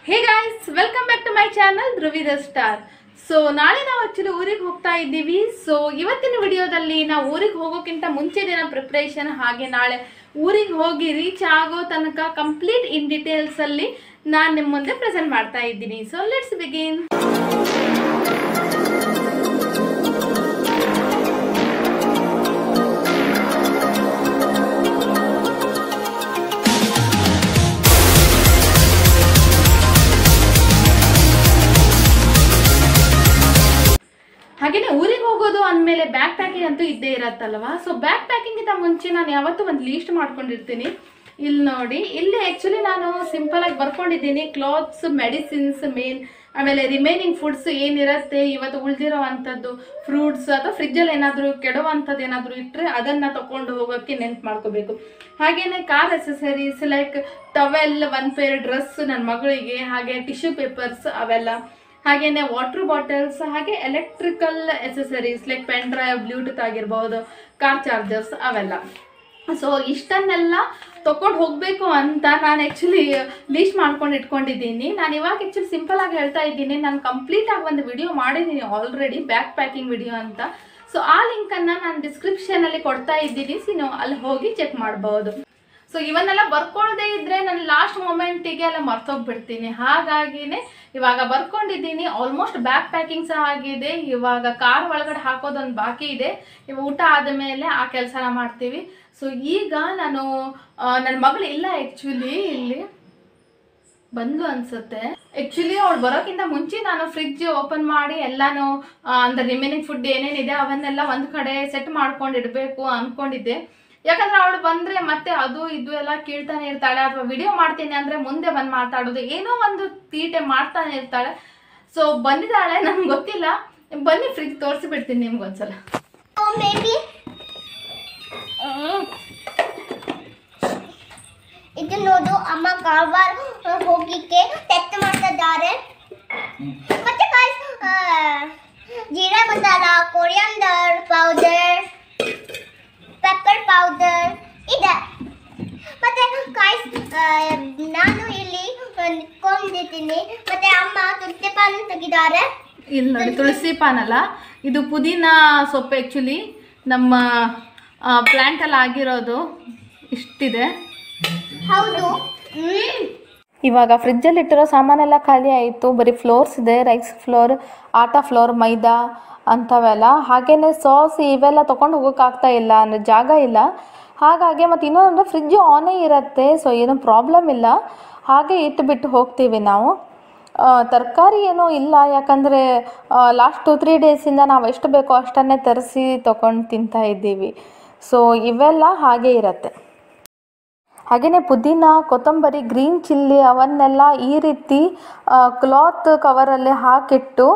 Hey guys, welcome back to my channel Dhruvi the star. So ನಾಳೆ ನಾವು actually ಊರಿಗೆ ಹೋಗ್ತಾ ಇದ್ದೀವಿ. ಸೊ ಇವತ್ತಿನ ವಿಡಿಯೋದಲ್ಲಿ ನಾವು ಊರಿಗೆ ಹೋಗೋಕ್ಕಿಂತ ಮುಂಚೆ ದಿನ ಪ್ರಿಪ್ರೇಷನ್, ಹಾಗೆ ನಾಳೆ ಊರಿಗೆ ಹೋಗಿ ರೀಚ್ ಆಗೋ ತನಕ ಕಂಪ್ಲೀಟ್ ಇನ್ ಡೀಟೇಲ್ಸ್ ಅಲ್ಲಿ ನಾನು ನಿಮ್ಮ ಮುಂದೆ ಪ್ರೆಸೆಂಟ್ ಮಾಡ್ತಾ ಇದ್ದೀನಿ. So let's begin. ಹಾಗೇನೆ ಊರಿಗೆ ಹೋಗೋದು ಅಂದಮೇಲೆ ಬ್ಯಾಗ್ ಪ್ಯಾಕಿಂಗ್ ಅಂತೂ ಇದ್ದೇ ಇರತ್ತಲ್ವಾ. ಸೊ ಬ್ಯಾಗ್ ಪ್ಯಾಕಿಂಗ್ ಇಂದ ಮುಂಚೆ ನಾನು ಯಾವತ್ತೂ ಒಂದು ಲೀಸ್ಟ್ ಮಾಡ್ಕೊಂಡಿರ್ತೀನಿ. ಇಲ್ಲಿ ನೋಡಿ, ಇಲ್ಲಿ ಆಕ್ಚುಲಿ ನಾನು ಸಿಂಪಲ್ ಆಗಿ ಬರ್ಕೊಂಡಿದ್ದೀನಿ ಕ್ಲಾತ್ಸ್, ಮೆಡಿಸಿನ್ಸ್ ಮೇನ್, ಆಮೇಲೆ ರಿಮೈನಿಂಗ್ ಫುಡ್ಸ್ ಏನಿರುತ್ತೆ, ಇವತ್ತು ಉಳಿದಿರೋ ಅಂಥದ್ದು ಫ್ರೂಟ್ಸ್ ಅಥವಾ ಫ್ರಿಜ್ಜಲ್ಲಿ ಏನಾದರೂ ಕೆಡುವಂಥದ್ದು ಏನಾದರೂ ಇಟ್ಟರೆ ಅದನ್ನು ತಗೊಂಡು ಹೋಗೋಕ್ಕೆ ನೆನ್ಪು ಮಾಡ್ಕೋಬೇಕು. ಹಾಗೇನೆ car accessories like towel, one pair dress ನನ್ನ ಮಗಳಿಗೆ, ಹಾಗೆ ಟಿಶ್ಯೂ ಪೇಪರ್ಸ್ ಅವೆಲ್ಲ, ಹಾಗೇನೆ ವಾಟರ್ ಬಾಟಲ್ಸ್, ಹಾಗೆ electrical accessories like pen drive, bluetooth ಆಗಿರ್ಬೋದು, ಕಾರ್ ಚಾರ್ಜರ್ಸ್ ಅವೆಲ್ಲ. ಸೊ ಇಷ್ಟನ್ನೆಲ್ಲ ತಗೊಂಡು ಹೋಗಬೇಕು ಅಂತ ನಾನು ಆ್ಯಕ್ಚುಲಿ ಲೀಸ್ಟ್ ಮಾಡ್ಕೊಂಡು ಇಟ್ಕೊಂಡಿದ್ದೀನಿ. ನಾನು ಇವಾಗ ಆ್ಯಕ್ಚುಲಿ ಸಿಂಪಲ್ ಆಗಿ ಹೇಳ್ತಾ ಇದ್ದೀನಿ, ನಾನು ಕಂಪ್ಲೀಟಾಗಿ ಒಂದು ವಿಡಿಯೋ ಮಾಡಿದ್ದೀನಿ ಆಲ್ರೆಡಿ, ಬ್ಯಾಗ್ ಪ್ಯಾಕಿಂಗ್ ವಿಡಿಯೋ ಅಂತ. ಸೊ ಆ ಲಿಂಕನ್ನು ನಾನು ಡಿಸ್ಕ್ರಿಪ್ಷನಲ್ಲಿ ಕೊಡ್ತಾ ಇದ್ದೀನಿ. ಸೊ ನೀವು ಅಲ್ಲಿ ಹೋಗಿ ಚೆಕ್ ಮಾಡ್ಬೋದು. ಸೊ ಇವನ್ನೆಲ್ಲ ಬರ್ಕೊಳ್ಳದೆ ಇದ್ರೆ ನಾನು ಲಾಸ್ಟ್ ಮೂಮೆಂಟಿಗೆ ಎಲ್ಲ ಮರ್ತೋಗ್ಬಿಡ್ತೀನಿ. ಹಾಗಾಗಿನೇ ಇವಾಗ ಬರ್ಕೊಂಡಿದ್ದೀನಿ. ಆಲ್ಮೋಸ್ಟ್ ಬ್ಯಾಗ್ ಪ್ಯಾಕಿಂಗ್ ಸಹ ಆಗಿದೆ. ಇವಾಗ ಕಾರ್ ಒಳಗಡೆ ಹಾಕೋದೊಂದು ಬಾಕಿ ಇದೆ. ಇವಾಗ ಊಟ ಆದ ಮೇಲೆ ಆ ಕೆಲಸನ ಮಾಡ್ತೀವಿ. ಸೊ ಈಗ ನಾನು ನನ್ನ ಮಗಳು ಇಲ್ಲ, ಆ್ಯಕ್ಚುಲಿ ಇಲ್ಲಿ ಬಂದು ಅನ್ಸುತ್ತೆ. ಆ್ಯಕ್ಚುಲಿ ಅವಳು ಬರೋಕ್ಕಿಂತ ಮುಂಚೆ ನಾನು ಫ್ರಿಡ್ಜ್ ಓಪನ್ ಮಾಡಿ ಎಲ್ಲಾನು ಅಂದ್ರೆ ರಿಮೈನಿಂಗ್ ಫುಡ್ ಏನೇನಿದೆ ಅವನ್ನೆಲ್ಲ ಒಂದು ಕಡೆ ಸೆಟ್ ಮಾಡ್ಕೊಂಡು ಇಡಬೇಕು ಅಂದ್ಕೊಂಡಿದ್ದೆ. ಯಾಕಂದ್ರೆ ಅವಳು ಬಂದ್ರೆ ಮತ್ತೆ ಅದು ಇದು ಎಲ್ಲ ಕೇಳ್ತಾನೆ ಇರ್ತಾಳೆ, ಅಥವಾ ವಿಡಿಯೋ ಮಾಡ್ತೀನಿ ಅಂದ್ರೆ ಮುಂದೆ ಬಂದು ಮಾತಾಡೋದು, ಏನೋ ಒಂದು ತೀಟೆ ಮಾಡ್ತಾನೆ ಇರ್ತಾಳೆ. ಸೊ ಬಂದಿದ್ದಾಳೆ, ನನ್ಗೆ ಗೊತ್ತಿಲ್ಲ. ಬನ್ನಿ ಫ್ರಿಜ್ ತೋರಿಸಿ ಬಿಡ್ತೀನಿ ನಿಮ್ಗೊಂದ್ಸಲ. ಇದು ನೋಡು, ಅಮ್ಮ ಕಾರವಾರ ಹೋಗಿಕ್ಕೆ ಟೆಸ್ಟ್ ಮಾಡ್ತಿದ್ದಾರೆ. ಮತ್ತೆ jeera masala, coriander powder, pepper powder ಇದೆ. ಮತ್ತೆ ನಾನು ಇಲ್ಲಿ ನಿಂತ್ಕೊಂಡಿದ್ದೀನಿ. ಮತ್ತೆ ಅಮ್ಮ ತುಳಸಿ ಪಾನ್ ತೆಗಿದ್ದಾರೆ. ಇಲ್ಲಿ ನೋಡಿ, ತುಳಸಿ ಪಾನ್ ಅಲ್ಲ, ಇದು ಪುದೀನ ಸೊಪ್ಪು. ಆ್ಯಕ್ಚುಲಿ ನಮ್ಮ ಪ್ಲ್ಯಾಂಟಲ್ಲಿ ಆಗಿರೋದು ಇಷ್ಟಿದೆ. ಹೌದು. ಇವಾಗ ಫ್ರಿಜ್ಜಲ್ಲಿ ಇಟ್ಟಿರೋ ಸಾಮಾನೆಲ್ಲ ಖಾಲಿ ಆಯಿತು. ಬರೀ ಫ್ಲೋರ್ಸ್ ಇದೆ, ರೈಸ್ ಫ್ಲೋರ್, ಆಟಾ ಫ್ಲೋರ್, ಮೈದಾ ಅಂಥವೆಲ್ಲ. ಹಾಗೇನೆ ಸಾಸ್ ಇವೆಲ್ಲ ತೊಗೊಂಡು ಹೋಗೋಕ್ಕಾಗ್ತಾ ಇಲ್ಲ, ಅಂದರೆ ಜಾಗ ಇಲ್ಲ. ಹಾಗಾಗಿ ಮತ್ತು ಇನ್ನೊಂದು ಫ್ರಿಜ್ಜು ಆನೇ ಇರುತ್ತೆ. ಸೊ ಏನೂ ಪ್ರಾಬ್ಲಮ್ ಇಲ್ಲ, ಹಾಗೆ ಇಟ್ಟುಬಿಟ್ಟು ಹೋಗ್ತೀವಿ ನಾವು. ತರಕಾರಿ ಏನೂ ಇಲ್ಲ, ಯಾಕಂದರೆ ಲಾಸ್ಟ್ 2-3 ಡೇಸಿಂದ ನಾವು ಎಷ್ಟು ಬೇಕೋ ಅಷ್ಟನ್ನೇ ತರಿಸಿ ತೊಗೊಂಡು ತಿಂತಾ ಇದ್ದೀವಿ. ಸೊ ಇವೆಲ್ಲ ಹಾಗೆ ಇರುತ್ತೆ. ಹಾಗೆಯೇ ಪುದೀನ, ಕೊತ್ತಂಬರಿ, ಗ್ರೀನ್ ಚಿಲ್ಲಿ ಅವನ್ನೆಲ್ಲ ಈ ರೀತಿ ಕ್ಲಾತ್ ಕವರಲ್ಲಿ ಹಾಕಿಟ್ಟು,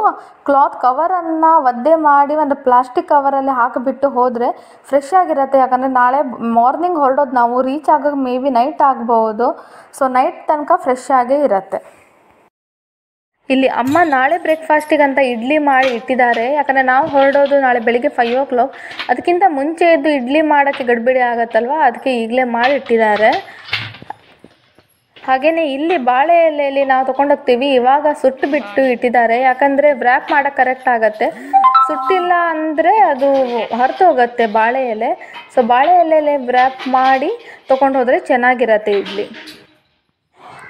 ಕ್ಲಾತ್ ಕವರನ್ನು ಒದ್ದೆ ಮಾಡಿ ಒಂದು ಪ್ಲಾಸ್ಟಿಕ್ ಕವರಲ್ಲಿ ಹಾಕಿಬಿಟ್ಟು ಹೋದರೆ ಫ್ರೆಶ್ ಆಗಿರುತ್ತೆ. ಯಾಕಂದರೆ ನಾಳೆ ಮಾರ್ನಿಂಗ್ ಹೊರಡೋದು, ನಾವು ರೀಚ್ ಆಗೋದು ಮೇ ಬಿ ನೈಟ್ ಆಗ್ಬೋದು. ಸೊ ನೈಟ್ ತನಕ ಫ್ರೆಶ್ ಆಗೇ ಇರುತ್ತೆ. ಇಲ್ಲಿ ಅಮ್ಮ ನಾಳೆ ಬ್ರೇಕ್ಫಾಸ್ಟಿಗಂತ ಇಡ್ಲಿ ಮಾಡಿ ಇಟ್ಟಿದ್ದಾರೆ. ಯಾಕಂದರೆ ನಾವು ಹೊರಡೋದು ನಾಳೆ ಬೆಳಿಗ್ಗೆ 5 o'clock. ಅದಕ್ಕಿಂತ ಮುಂಚೆ ಇದ್ದು ಇಡ್ಲಿ ಮಾಡೋಕ್ಕೆ ಗಡಿಬಿಡಿ ಆಗುತ್ತಲ್ವ, ಅದಕ್ಕೆ ಈಗಲೇ ಮಾಡಿ ಇಟ್ಟಿದ್ದಾರೆ. ಹಾಗೆಯೇ ಇಲ್ಲಿ ಬಾಳೆ ಎಲೆಯಲ್ಲಿ ನಾವು ತೊಗೊಂಡೋಗ್ತೀವಿ, ಇವಾಗ ಸುಟ್ಟು ಬಿಟ್ಟು ಇಟ್ಟಿದ್ದಾರೆ. ಯಾಕಂದರೆ ವ್ರ್ಯಾಪ್ ಮಾಡೋಕ್ಕೆ ಕರೆಕ್ಟ್ ಆಗುತ್ತೆ. ಸುಟ್ಟಿಲ್ಲ ಅಂದರೆ ಅದು ಹೊರತು ಹೋಗುತ್ತೆ ಬಾಳೆ ಎಲೆ. ಸೊ ಬಾಳೆ ಎಲೆಯಲ್ಲಿ ವ್ರ್ಯಾಪ್ ಮಾಡಿ ತೊಗೊಂಡು ಹೋದರೆ ಚೆನ್ನಾಗಿರತ್ತೆ ಇಡ್ಲಿ.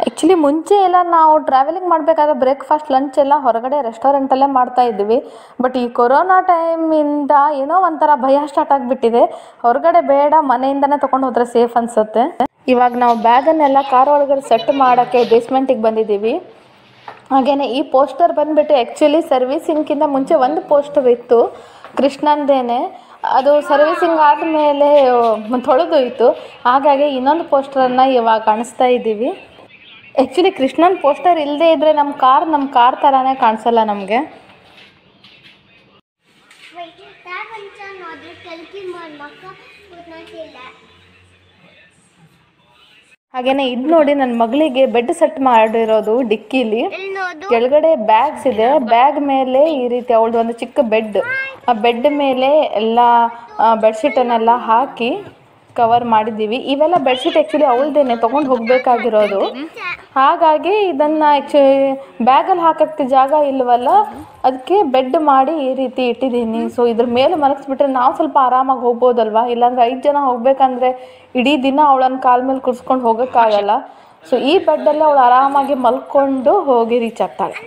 ಆ್ಯಕ್ಚುಲಿ ಮುಂಚೆ ಎಲ್ಲ ನಾವು ಟ್ರಾವೆಲಿಂಗ್ ಮಾಡಬೇಕಾದ್ರೆ ಬ್ರೇಕ್ಫಾಸ್ಟ್, ಲಂಚ್ ಎಲ್ಲ ಹೊರಗಡೆ ರೆಸ್ಟೋರೆಂಟಲ್ಲೇ ಮಾಡ್ತಾಯಿದ್ವಿ. ಬಟ್ ಈ ಕೊರೋನಾ ಟೈಮಿಂದ ಏನೋ ಒಂಥರ ಭಯ ಸ್ಟಾರ್ಟ್ ಆಗಿಬಿಟ್ಟಿದೆ. ಹೊರಗಡೆ ಬೇಡ, ಮನೆಯಿಂದನೇ ತೊಗೊಂಡು ಹೋದರೆ ಸೇಫ್ ಅನಿಸುತ್ತೆ. ಇವಾಗ ನಾವು ಬ್ಯಾಗನ್ನೆಲ್ಲ ಕಾರ್ ಒಳಗಡೆ ಸೆಟ್ ಮಾಡೋಕ್ಕೆ ಬೇಸ್ಮೆಂಟಿಗೆ ಬಂದಿದ್ದೀವಿ. ಹಾಗೆಯೇ ಈ ಪೋಸ್ಟರ್ ಬಂದುಬಿಟ್ಟು ಆ್ಯಕ್ಚುಲಿ ಸರ್ವಿಸಿಂಗ್ಗಿಂತ ಮುಂಚೆ ಒಂದು ಪೋಸ್ಟರ್ ಇತ್ತು ಕೃಷ್ಣಂದೇನೆ. ಅದು ಸರ್ವಿಸಿಂಗ್ ಆದಮೇಲೆ ತೊಳೆದೋಯ್ತು. ಹಾಗಾಗಿ ಇನ್ನೊಂದು ಪೋಸ್ಟರನ್ನು ಇವಾಗ ಕಾಣಿಸ್ತಾ ಇದ್ದೀವಿ. ಆ್ಯಕ್ಚುಲಿ ಕೃಷ್ಣನ್ ಪೋಸ್ಟರ್ ಇಲ್ಲದೆ ಇದ್ದರೆ ನಮ್ಮ ಕಾರ್ ಥರನೇ ಕಾಣಿಸಲ್ಲ ನಮಗೆ. ಹಾಗೇನೆ ಇದು ನೋಡಿ, ನನ್ನ ಮಗಳಿಗೆ ಬೆಡ್ ಸೆಟ್ ಮಾಡಿರೋದು ಡಿಕ್ಕಿಲಿ. ಕೆಳಗಡೆ ಬ್ಯಾಗ್ಸ್ ಇದೆ, ಬ್ಯಾಗ್ ಮೇಲೆ ಈ ರೀತಿ ಅವಳದು ಒಂದು ಚಿಕ್ಕ ಬೆಡ್, ಆ ಬೆಡ್ ಮೇಲೆ ಎಲ್ಲ ಬೆಡ್ಶೀಟನ್ನೆಲ್ಲ ಹಾಕಿ ಕವರ್ ಮಾಡಿದ್ದೀವಿ. ಇವೆಲ್ಲ ಬೆಡ್ಶೀಟ್ ಆ್ಯಕ್ಚುಲಿ ಅವಳದೇನೆ ತೊಗೊಂಡು ಹೋಗಬೇಕಾಗಿರೋದು. ಹಾಗಾಗಿ ಇದನ್ನು ಆ್ಯಕ್ಚುಲಿ ಬ್ಯಾಗಲ್ಲಿ ಹಾಕೋಕ್ಕೆ ಜಾಗ ಇಲ್ವಲ್ಲ, ಅದಕ್ಕೆ ಬೆಡ್ ಮಾಡಿ ಈ ರೀತಿ ಇಟ್ಟಿದ್ದೀನಿ. ಸೊ ಇದ್ರ ಮೇಲೆ ಮಲಗಿಸ್ಬಿಟ್ರೆ ನಾವು ಸ್ವಲ್ಪ ಆರಾಮಾಗಿ ಹೋಗ್ಬೋದಲ್ವಾ. ಇಲ್ಲಾಂದರೆ 5 ಜನ ಹೋಗ್ಬೇಕಂದ್ರೆ ಇಡೀ ದಿನ ಅವಳನ್ನು ಕಾಲ ಮೇಲೆ ಕುರ್ಸ್ಕೊಂಡು ಹೋಗೋಕ್ಕಾಗಲ್ಲ. ಸೊ ಈ ಬೆಡ್ಡಲ್ಲಿ ಅವಳು ಆರಾಮಾಗಿ ಮಲ್ಕೊಂಡು ಹೋಗಿ ರೀಚ್ ಆಗ್ತಾಳೆ.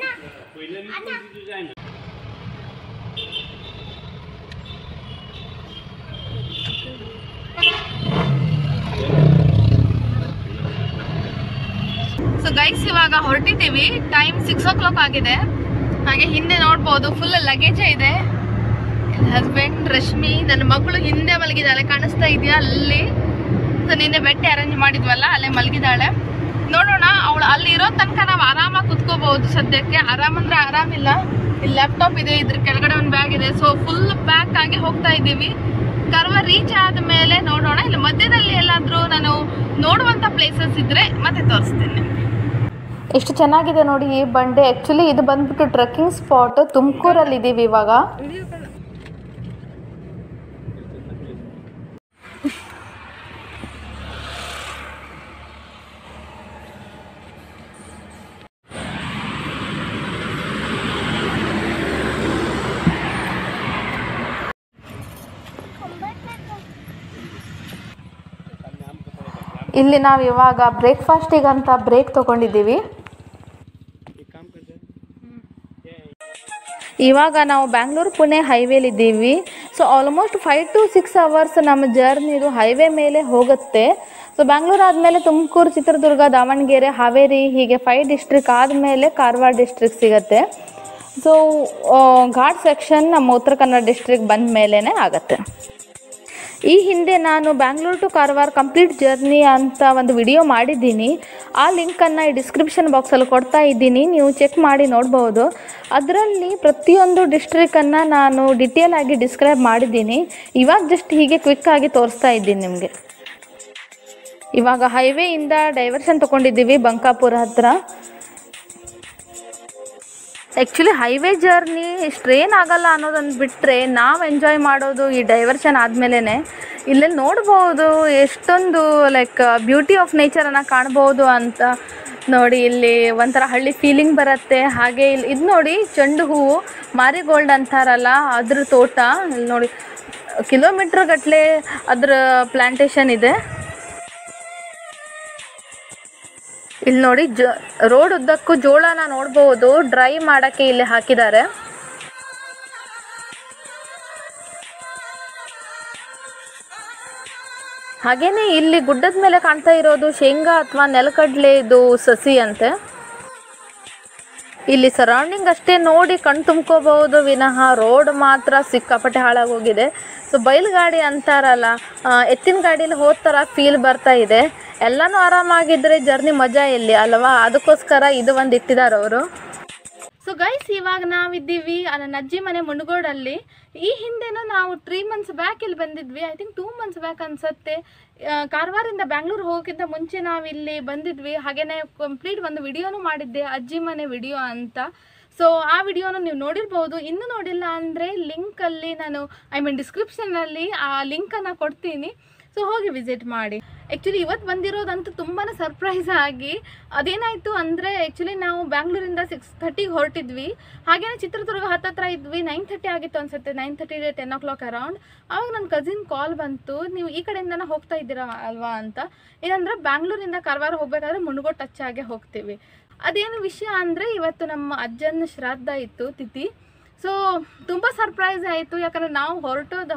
ಸೊ ಗೈಸ್ ಇವಾಗ ಹೊರಟಿದ್ದೀವಿ. ಟೈಮ್ 6 o'clock ಆಗಿದೆ. ಹಾಗೆ ಹಿಂದೆ ನೋಡ್ಬೋದು ಫುಲ್ ಲಗೇಜೇ ಇದೆ. ಹಸ್ಬೆಂಡ್, ರಶ್ಮಿ, ನನ್ನ ಮಗಳು ಹಿಂದೆ ಮಲಗಿದ್ದಾಳೆ, ಕಾಣಿಸ್ತಾ ಇದೆಯಾ ಅಲ್ಲಿ. ಸೊ ನಿನ್ನೆ ಬೆಡ್ ಅರೇಂಜ್ ಮಾಡಿದ್ವಲ್ಲ, ಅಲ್ಲೇ ಮಲಗಿದ್ದಾಳೆ. ನೋಡೋಣ, ಅವಳು ಅಲ್ಲಿ ಇರೋ ತನಕ ನಾವು ಆರಾಮಾಗಿ ಕುತ್ಕೋಬಹುದು. ಸದ್ಯಕ್ಕೆ ಆರಾಮಂದ್ರೆ ಆರಾಮಿಲ್ಲ. ಇಲ್ಲಿ ಲ್ಯಾಪ್ಟಾಪ್ ಇದೆ, ಇದ್ರ ಕೆಳಗಡೆ ಒಂದು ಬ್ಯಾಗ್ ಇದೆ. ಸೊ ಫುಲ್ ಪ್ಯಾಕ್ ಆಗಿ ಹೋಗ್ತಾ ಇದ್ದೀವಿ. ಕಾರ್ವಾರ್ ರೀಚ್ ಆದಮೇಲೆ ನೋಡೋಣ, ಇಲ್ಲಿ ಮಧ್ಯದಲ್ಲಿ ಎಲ್ಲಾದರೂ ನಾನು ನೋಡುವಂಥ ಪ್ಲೇಸಸ್ ಇದ್ದರೆ ಮತ್ತೆ ತೋರಿಸ್ತೀನಿ. ಎಷ್ಟು ಚೆನ್ನಾಗಿದೆ ನೋಡಿ ಈ ಬಂಡೆ. ಆ್ಯಕ್ಚುಲಿ ಇದು ಬಂದ್ಬಿಟ್ಟು ಟ್ರೆಕ್ಕಿಂಗ್ ಸ್ಪಾಟ್. ತುಮಕೂರಲ್ಲಿ ಇದ್ದೀವಿ ಇವಾಗ. ಇಲ್ಲಿ ನಾವು ಇವಾಗ ಬ್ರೇಕ್ಫಾಸ್ಟಿಗಂತ ಬ್ರೇಕ್ ತೊಗೊಂಡಿದ್ದೀವಿ. ಇವಾಗ ನಾವು ಬ್ಯಾಂಗ್ಳೂರು ಪುಣೆ ಹೈವೇಲಿದ್ದೀವಿ. ಸೊ ಆಲ್ಮೋಸ್ಟ್ 5 to 6 hours ನಮ್ಮ ಜರ್ನಿದು ಹೈವೇ ಮೇಲೆ ಹೋಗುತ್ತೆ. ಸೊ ಬ್ಯಾಂಗ್ಳೂರು ಆದಮೇಲೆ ತುಮಕೂರು, ಚಿತ್ರದುರ್ಗ, ದಾವಣಗೆರೆ, ಹಾವೇರಿ ಹೀಗೆ 5 ಡಿಸ್ಟ್ರಿಕ್ ಆದಮೇಲೆ ಕಾರವಾರ ಡಿಸ್ಟ್ರಿಕ್ ಸಿಗುತ್ತೆ. ಸೊ ಘಾಟ್ ಸೆಕ್ಷನ್ ನಮ್ಮ ಉತ್ತರ ಕನ್ನಡ ಡಿಸ್ಟ್ರಿಕ್ ಬಂದ ಮೇಲೇ ಆಗುತ್ತೆ. ಈ ಹಿಂದೆ ನಾನು Bangalore to Karwar complete journey ಅಂತ ಒಂದು ವಿಡಿಯೋ ಮಾಡಿದ್ದೀನಿ. ಆ ಲಿಂಕನ್ನು ಈ ಡಿಸ್ಕ್ರಿಪ್ಷನ್ ಬಾಕ್ಸಲ್ಲಿ ಕೊಡ್ತಾ ಇದ್ದೀನಿ, ನೀವು ಚೆಕ್ ಮಾಡಿ ನೋಡ್ಬೋದು. ಅದರಲ್ಲಿ ಪ್ರತಿಯೊಂದು ಡಿಸ್ಟ್ರಿಕ್ಕನ್ನು ನಾನು ಡಿಟೇಲ್ ಆಗಿ ಡಿಸ್ಕ್ರೈಬ್ ಮಾಡಿದ್ದೀನಿ. ಇವಾಗ ಜಸ್ಟ್ ಹೀಗೆ ಕ್ವಿಕ್ಕಾಗಿ ತೋರಿಸ್ತಾ ಇದ್ದೀನಿ ನಿಮಗೆ. ಇವಾಗ ಹೈವೇಯಿಂದ ಡೈವರ್ಷನ್ ತೊಗೊಂಡಿದ್ದೀವಿ ಬಂಕಾಪುರ ಹತ್ರ. ಆ್ಯಕ್ಚುಲಿ ಹೈವೇ ಜರ್ನಿ ಸ್ಟ್ರೇನ್ ಆಗಲ್ಲ ಅನ್ನೋದನ್ನು ಬಿಟ್ಟರೆ ನಾವು ಎಂಜಾಯ್ ಮಾಡೋದು ಈ ಡೈವರ್ಷನ್ ಆದಮೇಲೆ. ಇಲ್ಲೇ ನೋಡ್ಬೋದು ಎಷ್ಟೊಂದು ಲೈಕ್ ಬ್ಯೂಟಿ ಆಫ್ ನೇಚರನ್ನು ಕಾಣ್ಬೋದು ಅಂತ. ನೋಡಿ ಇಲ್ಲಿ ಒಂಥರ ಹಳ್ಳಿ ಫೀಲಿಂಗ್ ಬರುತ್ತೆ. ಹಾಗೆ ಇಲ್ಲಿ ಇದು ನೋಡಿ, ಚೆಂಡು ಹೂವು ಮಾರಿಗೋಲ್ಡ್ ಅಂತಾರಲ್ಲ ಅದ್ರ ತೋಟ. ಇಲ್ಲಿ ನೋಡಿ ಕಿಲೋಮೀಟ್ರ್ ಗಟ್ಟಲೆ ಅದ್ರ ಪ್ಲ್ಯಾಂಟೇಷನ್ ಇದೆ. ಇಲ್ಲಿ ನೋಡಿ ರೋಡ್ ಉದ್ದಕ್ಕೂ ಜೋಳನ ನೋಡ್ಬೋದು, ಡ್ರೈ ಮಾಡೋಕ್ಕೆ ಇಲ್ಲಿ ಹಾಕಿದ್ದಾರೆ. ಹಾಗೇನೆ ಇಲ್ಲಿ ಗುಡ್ಡದ ಮೇಲೆ ಕಾಣ್ತಾ ಇರೋದು ಶೇಂಗಾ ಅಥವಾ ನೆಲಕಡಲೆ ಇದು ಸಸಿ ಅಂತೆ. ಇಲ್ಲಿ ಸರೌಂಡಿಂಗ್ ಅಷ್ಟೇ ನೋಡಿ ಕಣ್ ತುಂಬ್ಕೋಬಹುದು ವಿನಃ ರೋಡ್ ಮಾತ್ರ ಸಿಕ್ಕಾಪಟ್ಟೆ ಹಾಳಾಗೋಗಿದೆ. ಸೊ ಬೈಲ್ಗಾಡಿ ಅಂತಾರಲ್ಲ, ಎತ್ತಿನ ಗಾಡೀಲಿ ಹೋದ ಥರ ಫೀಲ್ ಬರ್ತಾ ಇದೆ. ಎಲ್ಲನೂ ಆರಾಮಾಗಿದ್ದರೆ ಜರ್ನಿ ಮಜಾ ಎಲ್ಲಿ ಅಲ್ವಾ, ಅದಕ್ಕೋಸ್ಕರ ಇದು ಒಂದು ಇಟ್ಟಿದ್ದಾರೆ ಅವರು. ಸೊ ಗೈಸ್ ಇವಾಗ ನಾವಿದ್ದೀವಿ ನನ್ನ ಅಜ್ಜಿ ಮನೆ ಮುನಗೋಡಲ್ಲಿ. ಈ ಹಿಂದೆನೂ ನಾವು 3 months ಬ್ಯಾಕ್ ಇಲ್ಲಿ ಬಂದಿದ್ವಿ. ಐ ಥಿಂಕ್ 2 months ಬ್ಯಾಕ್ ಅನ್ಸುತ್ತೆ. ಕಾರವಾರಿಂದ ಬ್ಯಾಂಗ್ಳೂರು ಹೋಗೋಕ್ಕಿಂತ ಮುಂಚೆ ನಾವಿಲ್ಲಿ ಬಂದಿದ್ವಿ. ಹಾಗೇನೆ ಕಂಪ್ಲೀಟ್ ಒಂದು ವಿಡಿಯೋನೂ ಮಾಡಿದ್ದೆ, ಅಜ್ಜಿ ಮನೆ ವಿಡಿಯೋ ಅಂತ. ಸೊ ಆ ವಿಡಿಯೋನ ನೀವು ನೋಡಿರ್ಬೋದು. ಇನ್ನೂ ನೋಡಿಲ್ಲ ಅಂದರೆ ಲಿಂಕಲ್ಲಿ ನಾನು ಡಿಸ್ಕ್ರಿಪ್ಷನ್ನಲ್ಲಿ ಆ ಲಿಂಕನ್ನು ಕೊಡ್ತೀನಿ. ಸೊ ಹೋಗಿ ವಿಸಿಟ್ ಮಾಡಿ. ಆ್ಯಕ್ಚುಲಿ ಇವತ್ತು ಬಂದಿರೋದಂತೂ ತುಂಬಾ ಸರ್ಪ್ರೈಸ್ ಆಗಿ. ಅದೇನಾಯಿತು ಅಂದರೆ ಆ್ಯಕ್ಚುಲಿ ನಾವು ಬ್ಯಾಂಗ್ಳೂರಿಂದ 6:30ಗೆ ಹೊರಟಿದ್ವಿ. ಹಾಗೇನೆ ಚಿತ್ರದುರ್ಗ ಹತ್ತತ್ರ ಇದ್ವಿ. 9:30 ಆಗಿತ್ತು ಅನ್ಸುತ್ತೆ, 9:30 10 o'clock ಅರೌಂಡ್. ಆವಾಗ ನನ್ನ ಕಸಿನ್ ಕಾಲ್ ಬಂತು, ನೀವು ಈ ಕಡೆಯಿಂದನೇ ಹೋಗ್ತಾ ಇದ್ದೀರಾ ಅಲ್ವಾ ಅಂತ. ಏನಂದರೆ ಬ್ಯಾಂಗ್ಳೂರಿಂದ ಕಾರವಾರ ಹೋಗಬೇಕಾದ್ರೆ ಮುನಗೋಡು ಟಚ್ ಆಗೇ ಹೋಗ್ತೀವಿ. ಅದೇನು ವಿಷಯ ಅಂದರೆ ಇವತ್ತು ನಮ್ಮ ಅಜ್ಜನ ಶ್ರಾದ್ದ ಇತ್ತು, ತಿಥಿ. ಸೊ ತುಂಬ ಸರ್ಪ್ರೈಸ್ ಆಯಿತು. ಯಾಕಂದರೆ ನಾವು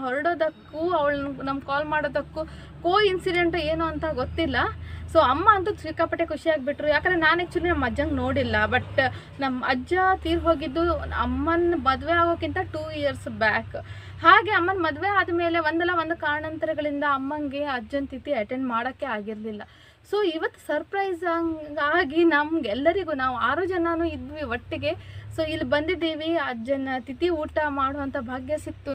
ಹೊರಡೋದಕ್ಕೂ ಅವಳು ನಮ್ಗೆ ಕಾಲ್ ಮಾಡೋದಕ್ಕೂ ಇನ್ಸಿಡೆಂಟು ಏನು ಅಂತ ಗೊತ್ತಿಲ್ಲ. ಸೊ ಅಮ್ಮ ಅಂತೂ ಸಿಕ್ಕಾಪಟ್ಟೆ ಖುಷಿಯಾಗಿಬಿಟ್ರು. ಯಾಕಂದರೆ ನಾನು ಆ್ಯಕ್ಚುಲಿ ನಮ್ಮ ಅಜ್ಜಂಗೆ ನೋಡಿಲ್ಲ. ಬಟ್ ನಮ್ಮ ಅಜ್ಜ ತೀರ್ ಹೋಗಿದ್ದು ಅಮ್ಮನ ಮದುವೆ ಆಗೋಕ್ಕಿಂತ 2 years ಬ್ಯಾಕ್. ಹಾಗೆ ಅಮ್ಮನ ಮದುವೆ ಆದಮೇಲೆ ಒಂದು ಕಾರಣಾಂತರಗಳಿಂದ ಅಮ್ಮಂಗೆ ಅಜ್ಜನ ತಿಥಿ ಅಟೆಂಡ್ ಮಾಡೋಕ್ಕೆ ಆಗಿರಲಿಲ್ಲ. ಸೊ ಇವತ್ತು ಸರ್ಪ್ರೈಸ್ ಆಗಿ ನಮಗೆಲ್ಲರಿಗೂ, ನಾವು 6 ಜನನೂ ಇದ್ವಿ ಒಟ್ಟಿಗೆ. ಸೊ ಇಲ್ಲಿ ಬಂದಿದ್ದೀವಿ, ಅಜ್ಜನ ತಿಥಿ ಊಟ ಮಾಡುವಂಥ ಭಾಗ್ಯ ಸಿಕ್ತು.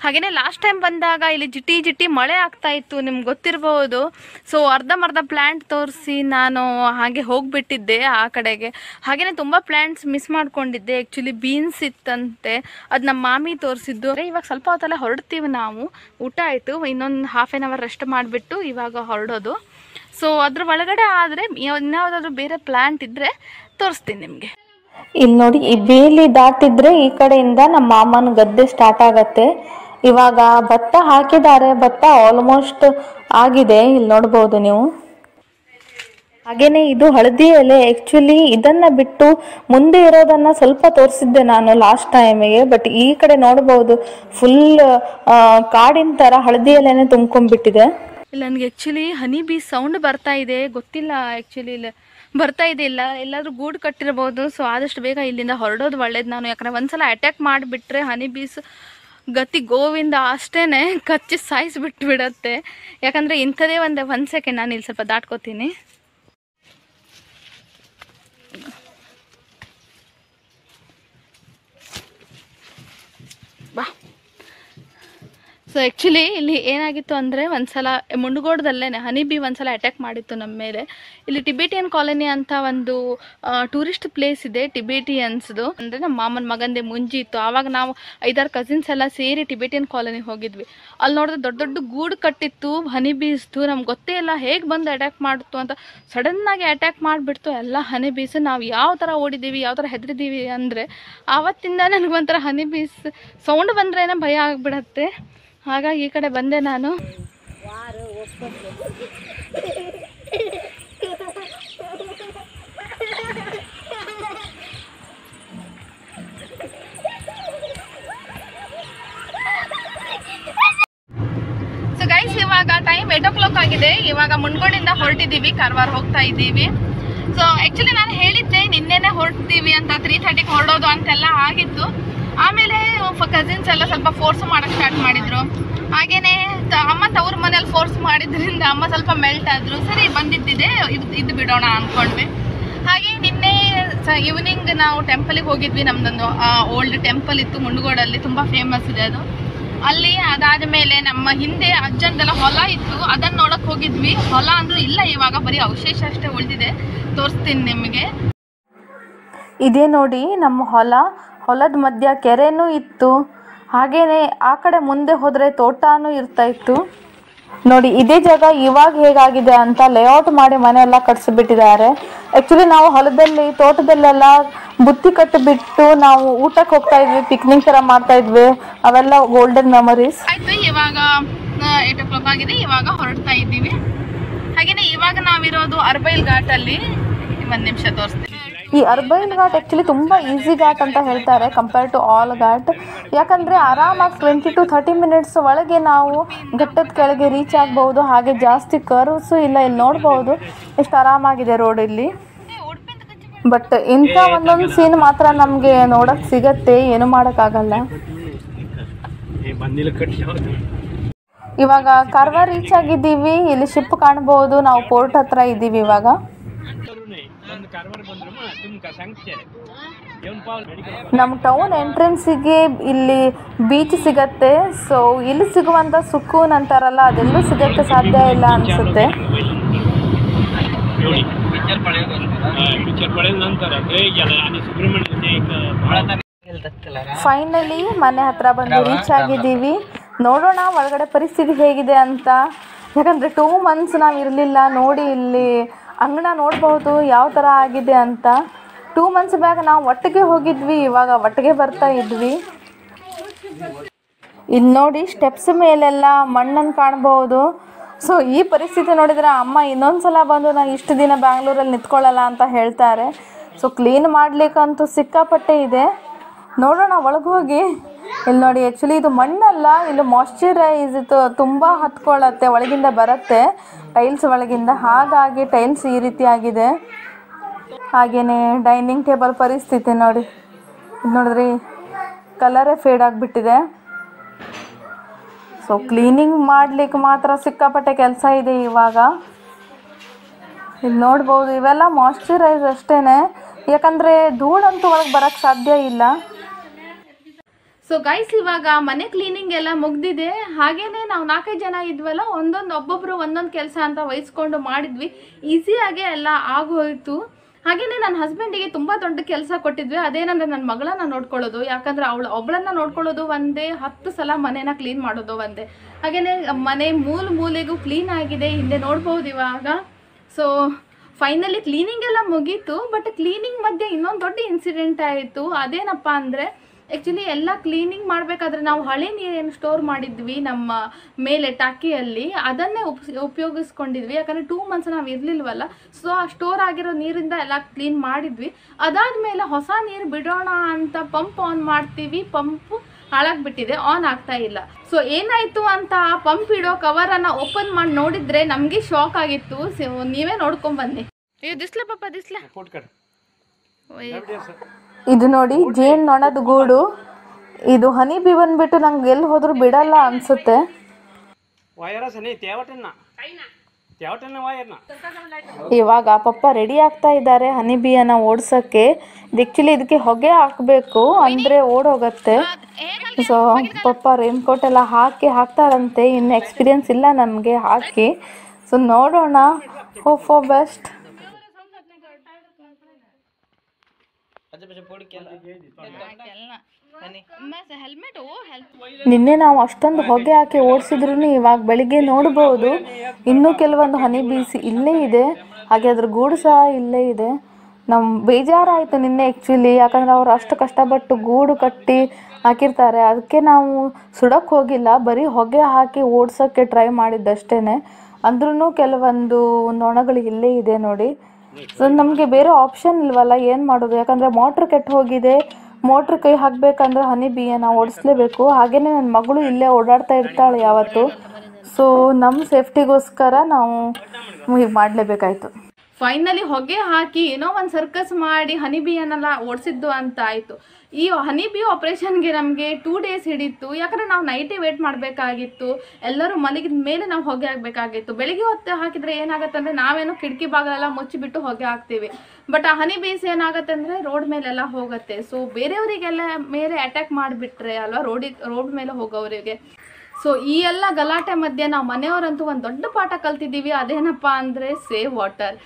ಹಾಗೆಯೇ ಲಾಸ್ಟ್ ಟೈಮ್ ಬಂದಾಗ ಇಲ್ಲಿ ಜಿಟಿ ಜಿಟಿ ಮಳೆ ಆಗ್ತಾ ಇತ್ತು, ನಿಮ್ಗೆ ಗೊತ್ತಿರಬಹುದು. ಸೊ ಅರ್ಧಂಬರ್ಧ ಪ್ಲ್ಯಾಂಟ್ ತೋರಿಸಿ ನಾನು ಹಾಗೆ ಹೋಗಿಬಿಟ್ಟಿದ್ದೆ ಆ ಕಡೆಗೆ. ಹಾಗೆಯೇ ತುಂಬ ಪ್ಲ್ಯಾಂಟ್ಸ್ ಮಿಸ್ ಮಾಡ್ಕೊಂಡಿದ್ದೆ. ಆ್ಯಕ್ಚುಲಿ ಬೀನ್ಸ್ ಇತ್ತಂತೆ, ಅದು ನಮ್ಮ ಮಾಮಿ ತೋರಿಸಿದ್ದು. ಇವಾಗ ಸ್ವಲ್ಪ ಹೊತ್ತಲ್ಲೇ ಹೊರಡ್ತೀವಿ ನಾವು. ಊಟ ಆಯಿತು, ಇನ್ನೊಂದು ಹಾಫ್ ಆನ್ ಅವರ್ ರೆಸ್ಟ್ ಮಾಡಿಬಿಟ್ಟು ಇವಾಗ ಹೊರಡೋದು. ಸೊ ಅದ್ರ ಒಳಗಡೆ ಆದರೆ ಇನ್ಯಾವುದಾದ್ರೂ ಬೇರೆ ಪ್ಲ್ಯಾಂಟ್ ಇದ್ದರೆ ತೋರಿಸ್ತೀನಿ ನಿಮಗೆ. ಇಲ್ಲಿ ನೋಡಿ, ಈ ಬೇಲಿ ದಾಟಿದ್ರೆ ಈ ಕಡೆಯಿಂದ ನಮ್ಮ ಮಾಮನ ಗದ್ದೆ ಸ್ಟಾರ್ಟ್ ಆಗತ್ತೆ. ಇವಾಗ ಭತ್ತ ಹಾಕಿದ್ದಾರೆ, ಭತ್ತ ಆಲ್ಮೋಸ್ಟ್ ಆಗಿದೆ, ಇಲ್ಲಿ ನೋಡ್ಬೋದು ನೀವು. ಹಾಗೇನೆ ಇದು ಹಳದಿ ಎಲೆ. ಆ್ಯಕ್ಚುಲಿ ಇದನ್ನ ಬಿಟ್ಟು ಮುಂದೆ ಇರೋದನ್ನ ಸ್ವಲ್ಪ ತೋರಿಸಿದ್ದೆ ನಾನು ಲಾಸ್ಟ್ ಟೈಮಿಗೆ. ಬಟ್ ಈ ಕಡೆ ನೋಡ್ಬೋದು ಫುಲ್ ಕಾಡಿನ ಥರ ಹಳದಿ ಎಲೆನೇ ತುಂಬ್ಕೊಂಡ್ಬಿಟ್ಟಿದೆ. ಇಲ್ಲ, ನನಗೆ ಆ್ಯಕ್ಚುಲಿ ಹನಿ ಬೀ ಸೌಂಡ್ ಬರ್ತಾ ಇದೆ, ಗೊತ್ತಿಲ್ಲ ಆ್ಯಕ್ಚುಲಿ ಇಲ್ಲ ಬರ್ತಾ ಇದೆ, ಇಲ್ಲ ಎಲ್ಲಾದರೂ ಗೂಡು ಕಟ್ಟಿರ್ಬೋದು. ಸೊ ಆದಷ್ಟು ಬೇಗ ಇಲ್ಲಿಂದ ಹೊರಡೋದು ಒಳ್ಳೇದು. ನಾನು ಯಾಕಂದರೆ ಒಂದ್ಸಲ ಅಟ್ಯಾಕ್ ಮಾಡಿಬಿಟ್ರೆ ಹನಿ ಬೀಸ್ ಗತಿ ಗೋವಿಂದ ಅಷ್ಟೇ, ಕಚ್ಚಿ ಸಾಯಿಸ್ಬಿಟ್ಟು ಬಿಡತ್ತೆ. ಯಾಕಂದರೆ ಇಂಥದೇ ಒಂದು ಸೆಕೆಂಡ್ ನಾನು ಇಲ್ಲಿ ಸ್ವಲ್ಪ ದಾಟ್ಕೋತೀನಿ. ಬಾ. ಸೊ ಆ್ಯಕ್ಚುಲಿ ಇಲ್ಲಿ ಏನಾಗಿತ್ತು ಅಂದರೆ ಒಂದ್ಸಲ ಮುಂಡಗೋಡದಲ್ಲೇ ಹನಿ ಬಿ ಒಂದ್ಸಲ ಅಟ್ಯಾಕ್ ಮಾಡಿತ್ತು ನಮ್ಮ ಮೇಲೆ. ಇಲ್ಲಿ ಟಿಬೇಟಿಯನ್ ಕಾಲೋನಿ ಅಂತ ಒಂದು ಟೂರಿಸ್ಟ್ ಪ್ಲೇಸ್ ಇದೆ ಟಿಬೇಟಿಯನ್ಸ್ದು. ಅಂದರೆ ನಮ್ಮ ಮಾಮನ ಮಗಂದೇ ಮುಂಜಿ ಇತ್ತು. ಆವಾಗ ನಾವು 5-6 ಕಸಿನ್ಸ್ ಎಲ್ಲ ಸೇರಿ ಟಿಬೇಟಿಯನ್ ಕಾಲೋನಿ ಹೋಗಿದ್ವಿ. ಅಲ್ಲಿ ನೋಡಿದ್ರೆ ದೊಡ್ಡ ದೊಡ್ಡ ಗೂಡು ಕಟ್ಟಿತ್ತು ಹನಿ ಬೀಸ್ದು. ನಮ್ಗೆ ಗೊತ್ತೇ ಇಲ್ಲ ಹೇಗೆ ಬಂದು ಅಟ್ಯಾಕ್ ಮಾಡಿತ್ತು ಅಂತ. ಸಡನ್ನಾಗಿ ಅಟ್ಯಾಕ್ ಮಾಡಿಬಿಡ್ತು ಎಲ್ಲ ಹನಿ ಬೀಸ್. ನಾವು ಯಾವ ಥರ ಓಡಿದ್ದೀವಿ, ಯಾವ ಥರ ಹೆದರಿದ್ದೀವಿ ಅಂದರೆ ಆವತ್ತಿಂದ ನನಗೊಂಥರ ಹನಿ ಬೀಸ್ ಸೌಂಡ್ ಬಂದ್ರೇ ಭಯ ಆಗಿಬಿಡತ್ತೆ. ಹಾಗಾಗಿ ಈ ಕಡೆ ಬಂದೆ ನಾನು. ಸೊ ಗೈಸ್, ಇವಾಗ ಟೈಮ್ 8 o'clock ಆಗಿದೆ. ಇವಾಗ ಮುಂಡ್ಗೋಡಿಂದ ಹೊರಟಿದ್ದೀವಿ, ಕಾರವಾರ ಹೋಗ್ತಾ ಇದ್ದೀವಿ. ಸೊ ಆ್ಯಕ್ಚುಲಿ ನಾನು ಹೇಳಿದ್ದೆ ನಿನ್ನೆನೆ ಹೊರಡ್ತೀವಿ ಅಂತ, 3:30ಗೆ ಹೊರಡೋದು ಅಂತೆಲ್ಲ ಆಗಿತ್ತು. ಆಮೇಲೆ ಕಸಿನ್ಸ್ ಎಲ್ಲ ಸ್ವಲ್ಪ ಫೋರ್ಸ್ ಮಾಡೋಕ್ಕೆ ಸ್ಟಾರ್ಟ್ ಮಾಡಿದರು. ಹಾಗೆಯೇ ಅಮ್ಮ ತವ್ರ ಮನೇಲಿ ಫೋರ್ಸ್ ಮಾಡಿದ್ರಿಂದ ಅಮ್ಮ ಸ್ವಲ್ಪ ಮೆಲ್ಟ್ ಆದರು. ಸರಿ ಬಂದಿದ್ದಿದೆ, ಇದು ಬಿಡೋಣ ಅಂದ್ಕೊಂಡ್ವಿ. ಹಾಗೆ ನಿನ್ನೆ ಈವ್ನಿಂಗ್ ನಾವು ಟೆಂಪಲಿಗೆ ಹೋಗಿದ್ವಿ. ನಮ್ಮದೊಂದು ಓಲ್ಡ್ ಟೆಂಪಲ್ ಇತ್ತು ಮುಂಡಗೋಡಲ್ಲಿ, ತುಂಬ ಫೇಮಸ್ ಇದೆ ಅದು. ಅಲ್ಲಿ ಅದಾದ ಮೇಲೆ ನಮ್ಮ ಹಿಂದೆ ಅಜ್ಜಂದೆಲ್ಲ ಹೊಲ ಇತ್ತು, ಅದನ್ನು ನೋಡೋಕೆ ಹೋಗಿದ್ವಿ. ಹೊಲ ಅಂದರೂ ಇಲ್ಲ, ಇವಾಗ ಬರೀ ಅವಶೇಷ ಅಷ್ಟೇ ಉಳಿದಿದೆ, ತೋರಿಸ್ತೀನಿ ನಿಮಗೆ. ಇದೇ ನೋಡಿ ನಮ್ಮ ಹೊಲದ ಮಧ್ಯ ಕೆರೆನೂ ಇತ್ತು. ಹಾಗೇನೆ ಆ ಕಡೆ ಮುಂದೆ ಹೋದರೆ ತೋಟನೂ ಇರ್ತಾ ಇತ್ತು. ನೋಡಿ ಇದೇ ಜಾಗ ಇವಾಗ ಹೇಗಾಗಿದೆ ಅಂತ ಲೇಔಟ್ ಮಾಡಿ ಮನೆ ಎಲ್ಲ ಕಟ್ಸಿಬಿಟ್ಟಿದ್ದಾರೆ. ಆ್ಯಕ್ಚುಲಿ ನಾವು ಹೊಲದಲ್ಲಿ ತೋಟದಲ್ಲೆಲ್ಲ ಬುತ್ತಿ ಕಟ್ಟಿಬಿಟ್ಟು ನಾವು ಊಟಕ್ಕೆ ಹೋಗ್ತಾ ಇದ್ವಿ, ಪಿಕ್ನಿಕ್ ಥರ ಮಾಡ್ತಾ ಇದ್ವಿ. ಅವೆಲ್ಲ ಗೋಲ್ಡನ್ ಮೆಮೊರೀಸ್. ಆಯಿತು, ಇವಾಗ 8 o'clock ಆಗಿದೆ, ಇವಾಗ ಹೊರಡ್ತಾ ಇದ್ದೀವಿ. ಹಾಗೆಯೇ ಇವಾಗ ನಾವಿರೋದು ಅರ್ಬೈಲ್ ಘಾಟಲ್ಲಿ. 1 ನಿಮಿಷ ತೋರಿಸ್ತೀನಿ. ಈ ಅರ್ಬೈಲ್ ಘಾಟ್ ಆ್ಯಕ್ಚುಲಿ ತುಂಬ ಈಸಿ ಘಾಟ್ ಅಂತ ಹೇಳ್ತಾರೆ ಕಂಪೇರ್ ಟು ಆಲ್ ಘಾಟ್. ಯಾಕಂದರೆ ಆರಾಮಾಗಿ 20 to 30 minutes ಒಳಗೆ ನಾವು ಘಟ್ಟದ ಕೆಳಗೆ ರೀಚ್ ಆಗ್ಬೋದು. ಹಾಗೆ ಜಾಸ್ತಿ ಕರ್ವ್ಸು ಇಲ್ಲ. ಇಲ್ಲಿ ನೋಡ್ಬೋದು ಎಷ್ಟು ಆರಾಮಾಗಿದೆ ರೋಡ್ ಇಲ್ಲಿ. ಬಟ್ ಇಂಥ ಒಂದೊಂದು ಸೀನ್ ಮಾತ್ರ ನಮಗೆ ನೋಡೋಕ್ಕೆ ಸಿಗತ್ತೆ, ಏನು ಮಾಡೋಕ್ಕಾಗಲ್ಲ. ಇವಾಗ ಕಾರವಾರ ರೀಚ್ ಆಗಿದ್ದೀವಿ. ಇಲ್ಲಿ ಶಿಪ್ ಕಾಣ್ಬೋದು, ನಾವು ಪೋರ್ಟ್ ಹತ್ರ ಇದ್ದೀವಿ ಇವಾಗ. ನಮ್ಮ ಟೌನ್ ಎಂಟ್ರೆನ್ಸಿಗೆ ಇಲ್ಲಿ ಬೀಚ್ ಸಿಗತ್ತೆ. ಸೊ ಇಲ್ಲಿ ಸಿಗುವಂಥ ಸುಕೂನ್ ಅಂತಾರಲ್ಲ, ಅದೆಲ್ಲೂ ಸಿಗಕ್ಕೆ ಸಾಧ್ಯ ಇಲ್ಲ ಅನಿಸುತ್ತೆ. ಫೈನಲಿ ಮನೆ ಹತ್ರ ಬಂದು ರೀಚ್ ಆಗಿದ್ದೀವಿ. ನೋಡೋಣ ಒಳಗಡೆ ಪರಿಸ್ಥಿತಿ ಹೇಗಿದೆ ಅಂತ. ಯಾಕಂದರೆ 2 months ನಾವು ಇರಲಿಲ್ಲ. ನೋಡಿ ಇಲ್ಲಿ ಅಂಗಣ ನೋಡ್ಬೋದು ಯಾವ ಥರ ಆಗಿದೆ ಅಂತ. 2 months ಬ್ಯಾಕ್ ನಾವು ಒಟ್ಟಿಗೆ ಹೋಗಿದ್ವಿ, ಇವಾಗ ಒಟ್ಟಿಗೆ ಬರ್ತಾ ಇದ್ವಿ. ಇಲ್ಲಿ ನೋಡಿ ಸ್ಟೆಪ್ಸ್ ಮೇಲೆಲ್ಲ ಮಣ್ಣನ್ನು ಕಾಣ್ಬೋದು. ಸೊ ಈ ಪರಿಸ್ಥಿತಿ ನೋಡಿದರೆ ಅಮ್ಮ ಇನ್ನೊಂದು ಸಲ ಬಂದು ನಾನು ಇಷ್ಟು ದಿನ ಬ್ಯಾಂಗ್ಳೂರಲ್ಲಿ ನಿಂತ್ಕೊಳ್ಳಲ್ಲ ಅಂತ ಹೇಳ್ತಾರೆ. ಸೊ ಕ್ಲೀನ್ ಮಾಡಲಿಕ್ಕಂತೂ ಸಿಕ್ಕಾಪಟ್ಟೆ ಇದೆ. ನೋಡೋಣ ಒಳಗೆ ಹೋಗಿ. ಇಲ್ಲಿ ನೋಡಿ ಆ್ಯಕ್ಚುಲಿ ಇದು ಮಣ್ಣಲ್ಲ, ಇಲ್ಲಿ ಮಾಯ್ಶ್ಚರೈಸ್ ತುಂಬ ಹತ್ಕೊಳ್ಳುತ್ತೆ, ಒಳಗಿಂದ ಬರುತ್ತೆ ಟೈಲ್ಸ್ ಒಳಗಿಂದ. ಹಾಗಾಗಿ ಟೈಲ್ಸ್ ಈ ರೀತಿ ಆಗಿದೆ. ಹಾಗೆಯೇ ಡೈನಿಂಗ್ ಟೇಬಲ್ ಪರಿಸ್ಥಿತಿ ನೋಡಿ, ನೋಡಿದ್ರಿ ಕಲರೇ ಫೇಡ್ ಆಗಿಬಿಟ್ಟಿದೆ. ಸೊ ಕ್ಲೀನಿಂಗ್ ಮಾಡಲಿಕ್ಕೆ ಮಾತ್ರ ಸಿಕ್ಕಾಪಟ್ಟೆ ಕೆಲಸ ಇದೆ ಇವಾಗ. ಇಲ್ಲಿ ನೋಡ್ಬೋದು ಇವೆಲ್ಲ ಮಾಯ್ಶ್ಚರೈಸ್ ಅಷ್ಟೇ, ಯಾಕಂದರೆ ಧೂಳಂತೂ ಒಳಗೆ ಬರೋಕ್ಕೆ ಸಾಧ್ಯ ಇಲ್ಲ. ಸೊ ಗೈಸ್ ಇವಾಗ ಮನೆ ಕ್ಲೀನಿಂಗ್ ಎಲ್ಲ ಮುಗ್ದಿದೆ. ಹಾಗೇನೆ ನಾವು 4-5 ಜನ ಇದ್ವಲ್ಲ, ಒಬ್ಬೊಬ್ರು ಒಂದೊಂದು ಕೆಲಸ ಅಂತ ವಹಿಸ್ಕೊಂಡು ಮಾಡಿದ್ವಿ. ಈಸಿಯಾಗೆ ಎಲ್ಲ ಆಗೋಯ್ತು. ಹಾಗೇನೆ ನನ್ನ ಹಸ್ಬೆಂಡಿಗೆ ತುಂಬ ದೊಡ್ಡ ಕೆಲಸ ಕೊಟ್ಟಿದ್ವಿ. ಅದೇನಂದ್ರೆ ನನ್ನ ಮಗಳನ್ನ ನೋಡ್ಕೊಳ್ಳೋದು. ಯಾಕಂದ್ರೆ ಒಬ್ಬಳನ್ನ ನೋಡ್ಕೊಳ್ಳೋದು ಒಂದೇ, 10 ಸಲ ಮನೇನ ಕ್ಲೀನ್ ಮಾಡೋದು ಒಂದೇ. ಹಾಗೇನೆ ಮನೆ ಮೂಲೆಗೂ ಕ್ಲೀನ್ ಆಗಿದೆ, ಹಿಂದೆ ನೋಡ್ಬೋದು ಇವಾಗ. ಸೊ ಫೈನಲಿ ಕ್ಲೀನಿಂಗ್ ಎಲ್ಲ ಮುಗೀತು. ಬಟ್ ಕ್ಲೀನಿಂಗ್ ಮಧ್ಯೆ ಇನ್ನೊಂದು ದೊಡ್ಡ ಇನ್ಸಿಡೆಂಟ್ ಆಯಿತು. ಅದೇನಪ್ಪ ಅಂದರೆ ಆ್ಯಕ್ಚುಲಿ ಎಲ್ಲ ಕ್ಲೀನಿಂಗ್ ಮಾಡಬೇಕಾದ್ರೆ ನಾವು ಹಳೆ ನೀರೇನು ಸ್ಟೋರ್ ಮಾಡಿದ್ವಿ ನಮ್ಮ ಮೇಲೆ ಟಾಕಿಯಲ್ಲಿ, ಅದನ್ನೇ ಉಪಯೋಗಿಸ್ಕೊಂಡಿದ್ವಿ. ಯಾಕಂದರೆ 2 months ನಾವು ಇರಲಿಲ್ವಲ್ಲ. ಸೊ ಆ ಸ್ಟೋರ್ ಆಗಿರೋ ನೀರಿಂದ ಎಲ್ಲ ಕ್ಲೀನ್ ಮಾಡಿದ್ವಿ. ಅದಾದಮೇಲೆ ಹೊಸ ನೀರು ಬಿಡೋಣ ಅಂತ ಪಂಪ್ ಆನ್ ಮಾಡ್ತೀವಿ, ಪಂಪು ಹಾಳಾಗ್ಬಿಟ್ಟಿದೆ, ಆನ್ ಆಗ್ತಾ ಇಲ್ಲ. ಸೊ ಏನಾಯಿತು ಅಂತ ಪಂಪ್ ಇಡೋ ಕವರನ್ನು ಓಪನ್ ಮಾಡಿ ನೋಡಿದರೆ ನಮಗೆ ಶಾಕ್ ಆಗಿತ್ತು. ನೀವೇ ನೋಡ್ಕೊಂಬನ್ನಿ. ದಿಸ್ಲ ಪಾಪ ದಿಸ್ಲ. ಇದು ನೋಡಿ ಜೇನ್ ನೊಣದ ಗೂಡು. ಇದು ಹನಿ ಬಿ ಬಂದ್ಬಿಟ್ಟು ನಂಗೆ ಎಲ್ಲಿ ಹೋದ್ರು ಬಿಡಲ್ಲ ಅನ್ಸುತ್ತೆ. ಇವಾಗ ಪಪ್ಪ ರೆಡಿ ಆಗ್ತಾ ಇದ್ದಾರೆ ಹನಿ ಬಿಯನ್ನು ಓಡ್ಸೋಕ್ಕೆ. ಆ್ಯಕ್ಚುಲಿ ಇದಕ್ಕೆ ಹೊಗೆ ಹಾಕಬೇಕು, ಅಂದರೆ ಓಡೋಗತ್ತೆ. ಸೊ ಪಪ್ಪ ರೇನ್ಕೋಟ್ ಎಲ್ಲ ಹಾಕ್ತಾರಂತೆ. ಇನ್ನು ಎಕ್ಸ್ಪೀರಿಯನ್ಸ್ ಇಲ್ಲ ನನಗೆ ಹಾಕಿ. ಸೊ ನೋಡೋಣ, ಹೋಪ್ ಫಾರ್ ಬೆಸ್ಟ್. ನಿನ್ನೆ ನಾವು ಅಷ್ಟೊಂದು ಹೊಗೆ ಹಾಕಿ ಓಡಿಸಿದ್ರು ಇವಾಗ ಬೆಳಿಗ್ಗೆ ನೋಡ್ಬೋದು ಇನ್ನೂ ಕೆಲವೊಂದು ಹನಿ ಬೀಸಿ ಇಲ್ಲೇ ಇದೆ. ಹಾಗೆ ಅದ್ರ ಗೂಡು ಸಹ ಇಲ್ಲೇ ಇದೆ. ಬೇಜಾರಾಯಿತು ನಿನ್ನೆ ಆ್ಯಕ್ಚುಲಿ. ಯಾಕಂದರೆ ಅವ್ರು ಅಷ್ಟು ಕಷ್ಟಪಟ್ಟು ಗೂಡು ಕಟ್ಟಿ ಹಾಕಿರ್ತಾರೆ. ಅದಕ್ಕೆ ನಾವು ಸುಡೋಕ್ಕೆ ಹೋಗಿಲ್ಲ, ಬರೀ ಹೊಗೆ ಹಾಕಿ ಓಡ್ಸೋಕ್ಕೆ ಟ್ರೈ ಮಾಡಿದ್ದಷ್ಟೇ. ಅಂದ್ರೂ ಕೆಲವೊಂದು ನೊಣಗಳು ಇಲ್ಲೇ ಇದೆ ನೋಡಿ. ಸೊ ನಮಗೆ ಬೇರೆ ಆಪ್ಷನ್ ಇಲ್ವಲ್ಲ, ಏನು ಮಾಡೋದು? ಯಾಕಂದರೆ ಮೋಟ್ರ್ ಕೆಟ್ಟು ಹೋಗಿದೆ. ಮೋಟ್ರ್ ಕೈ ಹಾಕಬೇಕಂದ್ರೆ ಹನಿ ಬಿಯನ್ನು ಓಡಿಸ್ಲೇಬೇಕು. ಹಾಗೆಯೇ ನನ್ನ ಮಗಳು ಇಲ್ಲೇ ಓಡಾಡ್ತಾ ಇರ್ತಾಳೆ ಯಾವತ್ತು. ಸೊ ನಮ್ಮ ಸೇಫ್ಟಿಗೋಸ್ಕರ ನಾವು ಹೀಗೆ ಮಾಡಲೇಬೇಕಾಯ್ತು. ಫೈನಲಿ ಹೊಗೆ ಹಾಕಿ ಏನೋ ಒಂದು ಸರ್ಕಸ್ ಮಾಡಿ ಹನಿ ಬಿಯನ್ನೆಲ್ಲ ಓಡಿಸಿದ್ದು ಅಂತ ಆಯಿತು. ಈ ಹನಿ ಬಿ ಆಪ್ರೇಷನ್ಗೆ ನಮಗೆ 2 days ಹಿಡಿತು. ಯಾಕಂದರೆ ನಾವು ನೈಟೇ ವೇಟ್ ಮಾಡಬೇಕಾಗಿತ್ತು. ಎಲ್ಲರೂ ಮಲಗಿದ ಮೇಲೆ ನಾವು ಹೊಗೆ ಹಾಕಬೇಕಾಗಿತ್ತು. ಬೆಳಿಗ್ಗೆ ಹೊತ್ತು ಹಾಕಿದರೆ ಏನಾಗುತ್ತೆ ಅಂದರೆ ನಾವೇನೋ ಕಿಟಕಿ ಬಾಗಿಲೆಲ್ಲ ಮುಚ್ಚಿಬಿಟ್ಟು ಹೊಗೆ ಹಾಕ್ತೀವಿ. ಬಟ್ ಆ ಹನಿ ಬೀಸ್ ಏನಾಗುತ್ತೆ ಅಂದರೆ ರೋಡ್ ಮೇಲೆಲ್ಲ ಹೋಗುತ್ತೆ. ಸೊ ಬೇರೆಯವರಿಗೆಲ್ಲ ಮೇಲೆ ಅಟ್ಯಾಕ್ ಮಾಡಿಬಿಟ್ರೆ ಅಲ್ವಾ ರೋಡ್ ಮೇಲೆ ಹೋಗೋವರಿಗೆ. ಸೊ ಈ ಎಲ್ಲ ಗಲಾಟೆ ಮಧ್ಯೆ ನಾವು ಮನೆಯವರಂತೂ ಒಂದು ದೊಡ್ಡ ಪಾಠ ಕಲ್ತಿದ್ದೀವಿ. ಅದೇನಪ್ಪ ಅಂದರೆ ಸೇವ್ ವಾಟರ್.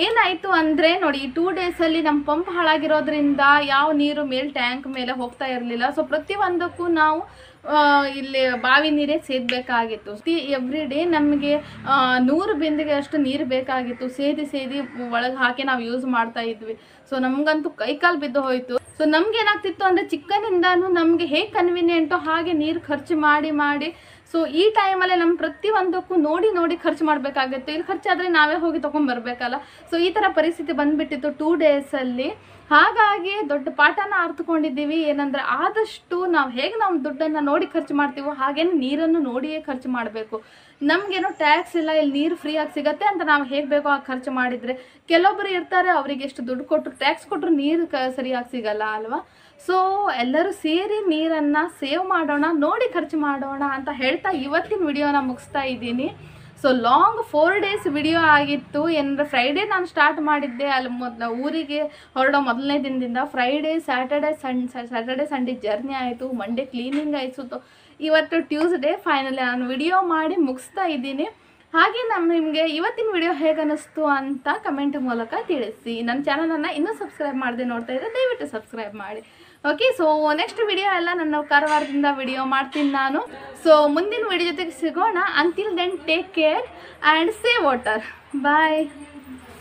ಏನಾಯಿತು ಅಂದರೆ ನೋಡಿ, ಈ 2 days ನಮ್ಮ ಪಂಪ್ ಹಾಳಾಗಿರೋದ್ರಿಂದ ಯಾವ ನೀರು ಮೇಲೆ ಟ್ಯಾಂಕ್ ಮೇಲೆ ಹೋಗ್ತಾ ಇರಲಿಲ್ಲ. ಸೊ ಪ್ರತಿಯೊಂದಕ್ಕೂ ನಾವು ಇಲ್ಲಿ ಬಾವಿ ನೀರೇ ಸೇದಬೇಕಾಗಿತ್ತು. ಎವ್ರಿ ಡೇ ನಮಗೆ 100 ಬಿಂದಿಗೆ ಅಷ್ಟು ನೀರು ಬೇಕಾಗಿತ್ತು. ಸೇದಿ ಒಳಗೆ ಹಾಕಿ ನಾವು ಯೂಸ್ ಮಾಡ್ತಾ ಇದ್ವಿ. ಸೊ ನಮಗಂತೂ ಕೈಕಾಲು ಬಿದ್ದು ಹೋಯಿತು. ಸೊ ನಮ್ಗೆ ಏನಾಗ್ತಿತ್ತು ಅಂದರೆ ಚಿಕ್ಕನಿಂದಾನು ನಮಗೆ ಹೇಗೆ ಕನ್ವೀನಿಯೆಂಟೋ ಹಾಗೆ ನೀರು ಖರ್ಚು ಮಾಡಿ ಸೊ ಈ ಟೈಮಲ್ಲೇ ನಮ್ಮ ಪ್ರತಿಯೊಂದಕ್ಕೂ ನೋಡಿ ಖರ್ಚು ಮಾಡಬೇಕಾಗಿತ್ತು. ಇಲ್ಲಿ ಖರ್ಚಾದರೆ ನಾವೇ ಹೋಗಿ ತೊಗೊಂಡ್ಬರ್ಬೇಕಲ್ಲ. ಸೊ ಈ ಥರ ಪರಿಸ್ಥಿತಿ ಬಂದುಬಿಟ್ಟಿತ್ತು 2 days. ಹಾಗಾಗಿ ದೊಡ್ಡ ಪಾಠನ ಅರ್ಥಕೊಂಡಿದ್ದೀವಿ. ಏನಂದರೆ ಆದಷ್ಟು ನಾವು ಹೇಗೆ ನಾವು ದುಡ್ಡನ್ನು ನೋಡಿ ಖರ್ಚು ಮಾಡ್ತೀವೋ ಹಾಗೇನೆ ನೀರನ್ನು ನೋಡಿಯೇ ಖರ್ಚು ಮಾಡಬೇಕು. ನಮಗೇನೋ ಟ್ಯಾಕ್ಸ್ ಇಲ್ಲ, ಇಲ್ಲಿ ನೀರು ಫ್ರೀಯಾಗಿ ಸಿಗುತ್ತೆ ಅಂತ ನಾವು ಹೇಗೆ ಬೇಕೋ ಆಗ ಖರ್ಚು ಮಾಡಿದರೆ, ಕೆಲವೊಬ್ಬರು ಇರ್ತಾರೆ ಅವರಿಗೆ ಎಷ್ಟು ದುಡ್ಡು ಕೊಟ್ಟರು ಟ್ಯಾಕ್ಸ್ ಕೊಟ್ಟರು ನೀರು ಸರಿಯಾಗಿ ಸಿಗಲ್ಲ ಅಲ್ವಾ. ಸೊ ಎಲ್ಲರೂ ಸೇರಿ ನೀರನ್ನು ಸೇವ್ ಮಾಡೋಣ, ನೋಡಿ ಖರ್ಚು ಮಾಡೋಣ ಅಂತ ಹೇಳ್ತಾ ಇವತ್ತಿನ ವಿಡಿಯೋನ ಮುಗಿಸ್ತಾ ಇದ್ದೀನಿ. ಸೊ ಲಾಂಗ್ 4 days ವಿಡಿಯೋ ಆಗಿತ್ತು. ಏನಂದರೆ ಫ್ರೈಡೇ ನಾನು ಸ್ಟಾರ್ಟ್ ಮಾಡಿದ್ದೆ ಅಲ್ಲಿ ಊರಿಗೆ ಹೊರಡೋ ಮೊದಲನೇ ದಿನದಿಂದ. ಫ್ರೈಡೇ ಸ್ಯಾಟರ್ಡೆ ಸಂಡೇ ಜರ್ನಿ ಆಯಿತು, ಮಂಡೇ ಕ್ಲೀನಿಂಗ್ ಆಯಿತು. ಇವತ್ತು ಟ್ಯೂಸ್ಡೇ ಫೈನಲಿ ನಾನು ವಿಡಿಯೋ ಮಾಡಿ ಮುಗಿಸ್ತಾ ಇದ್ದೀನಿ. ಹಾಗೆ ನಿಮಗೆ ಇವತ್ತಿನ ವಿಡಿಯೋ ಹೇಗೆ ಅನ್ನಿಸ್ತು ಅಂತ ಕಮೆಂಟ್ ಮೂಲಕ ತಿಳಿಸಿ. ನನ್ನ ಚಾನಲನ್ನು ಇನ್ನೂ ಸಬ್ಸ್ಕ್ರೈಬ್ ಮಾಡದೆ ನೋಡ್ತಾ ಇದ್ದರೆ ದಯವಿಟ್ಟು ಸಬ್ಸ್ಕ್ರೈಬ್ ಮಾಡಿ. ಓಕೆ, ಸೊ ನೆಕ್ಸ್ಟ್ ವಿಡಿಯೋ ಎಲ್ಲ ನನ್ನ ಕಾರವಾರದಿಂದ ವಿಡಿಯೋ ಮಾಡ್ತೀನಿ ನಾನು. ಸೊ ಮುಂದಿನ ವಿಡಿಯೋ ಜೊತೆಗೆ ಸಿಗೋಣ. Until then take care and save water. Bye.